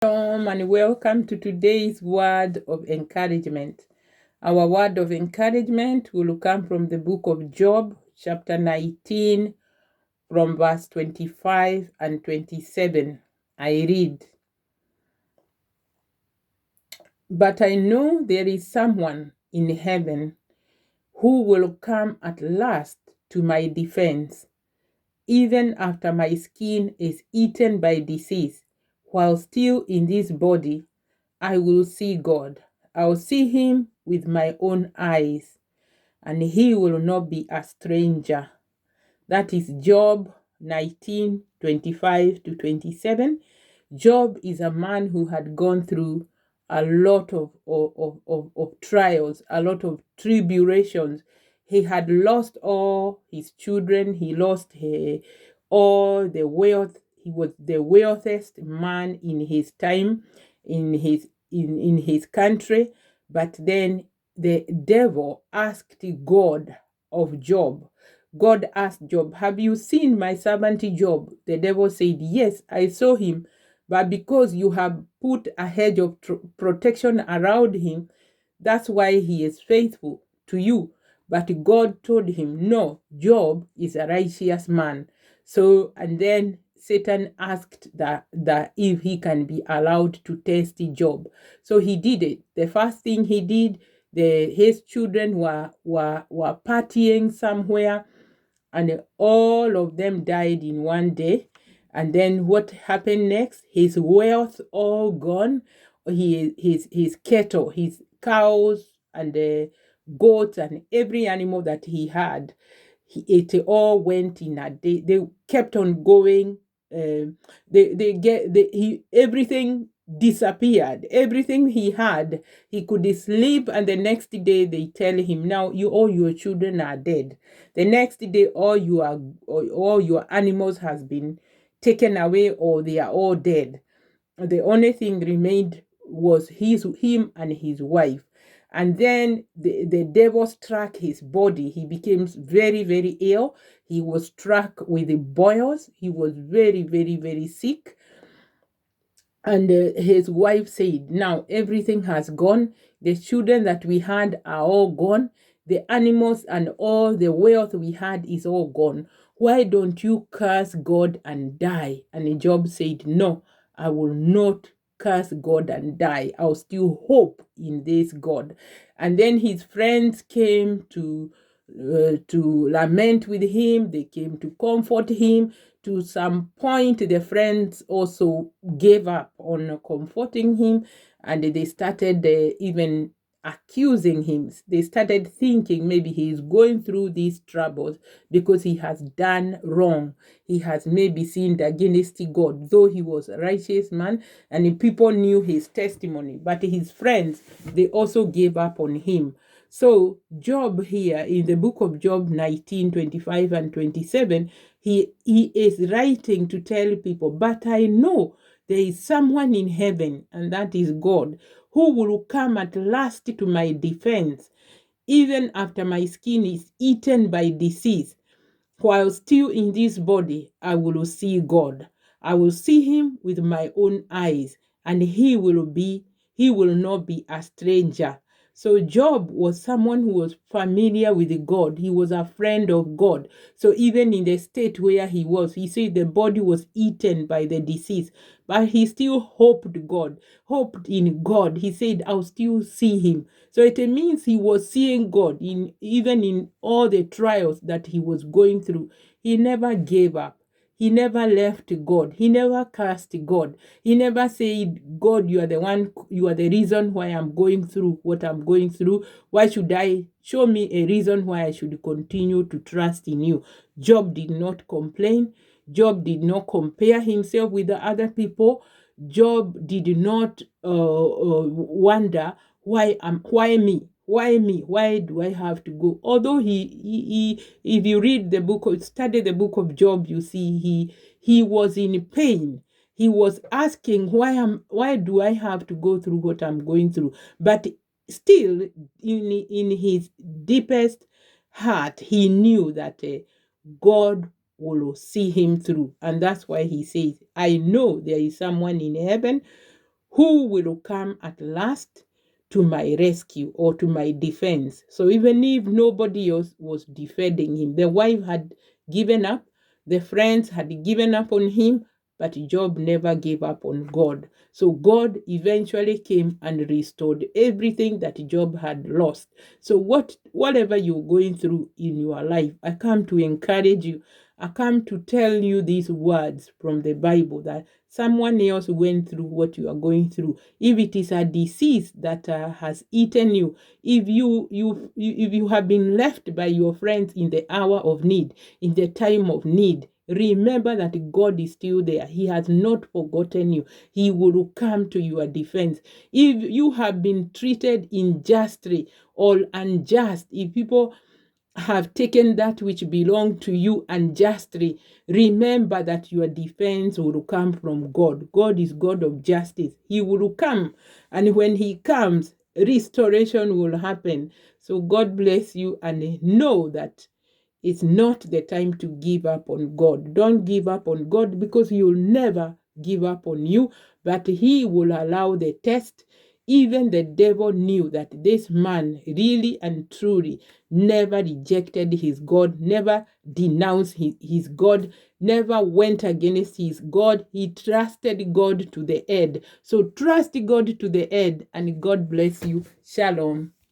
Shalom and welcome to today's word of encouragement. Our word of encouragement will come from the book of Job, chapter 19, from verse 25 and 27. I read, "But I know there is someone in heaven who will come at last to my defense, even after my skin is eaten by disease, while still in this body. I will see God. I'll see him with my own eyes, and he will not be a stranger." That is Job 19:25 to 27. Job is a man who had gone through a lot of trials, a lot of tribulations. He had lost all his children. He lost all the wealth. He was the wealthiest man in his time, in his country. But then the devil asked God of Job. God asked Job, "Have you seen my servant Job?" The devil said, "Yes, I saw him. But because you have put a hedge of protection around him, that's why he is faithful to you." But God told him, "No, Job is a righteous man." So, and then Satan asked that if he can be allowed to test Job. So he did it. The first thing he did, his children were partying somewhere, and all of them died in one day. And then what happened next? His wealth all gone. His cattle, his cows and goats and every animal that he had, it all went in a day. They kept on going. Everything disappeared. Everything he had, he could sleep, and the next day they tell him, "Now all your children are dead." The next day, all your animals has been taken away, or they are all dead. The only thing remained was him and his wife. And then the devil struck his body. He became very, very ill. He was struck with the boils. He was very, very, very sick. And his wife said, "Now everything has gone. The children that we had are all gone. The animals and all the wealth we had is all gone. Why don't you curse God and die?" And Job said, "No, I will not curse God and die. I'll still hope in this God." And then his friends came to lament with him. They came to comfort him. To some point, the friends also gave up on comforting him, and they started even accusing him. They started thinking maybe he is going through these troubles because he has done wrong. He has maybe sinned against God, though he was a righteous man and people knew his testimony. But his friends, they also gave up on him. So Job here in the book of Job 19:25 and 27, he is writing to tell people, "But I know there is someone in heaven, and that is God, who will come at last to my defense, even after my skin is eaten by disease. While still in this body, I will see God. I will see him with my own eyes, and he will not be a stranger." So Job was someone who was familiar with God. He was a friend of God. So even in the state where he was, he said the body was eaten by the disease, but he still hoped in God. He said, "I'll still see him." So it means he was seeing God even in all the trials that he was going through. He never gave up. He never left God. He never cursed God. He never said, "God, you are the reason why I'm going through what I'm going through. Why should I show me a reason why I should continue to trust in you?" Job did not complain. Job did not compare himself with the other people. Job did not wonder, why me? Why me? Why do I have to go? Although if you read the book, study the book of Job, you see he was in pain. He was asking, why do I have to go through what I'm going through? But still, in his deepest heart, he knew that God will see him through. And that's why he says, "I know there is someone in heaven who will come at last to my rescue or to my defense? So even if nobody else was defending him, the wife had given up, the friends had given up on him, but Job never gave up on God. So God eventually came and restored everything that Job had lost. So whatever you're going through in your life, I come to encourage you. I come to tell you these words from the Bible, that someone else went through what you are going through. If it is a disease that has eaten you, if you have been left by your friends in the hour of need, in the time of need, remember that God is still there. He has not forgotten you. He will come to your defense. If you have been treated unjustly or unjust, if people have taken that which belonged to you unjustly, remember that your defense will come from God. God is God of justice. He will come, and when he comes, restoration will happen. So God bless you, and know that it's not the time to give up on God. Don't give up on God, because He'll never give up on you, but He will allow the test. Even the devil knew that this man really and truly never rejected his God, never denounced his God, never went against his God. He trusted God to the end. So trust God to the end, and God bless you. Shalom.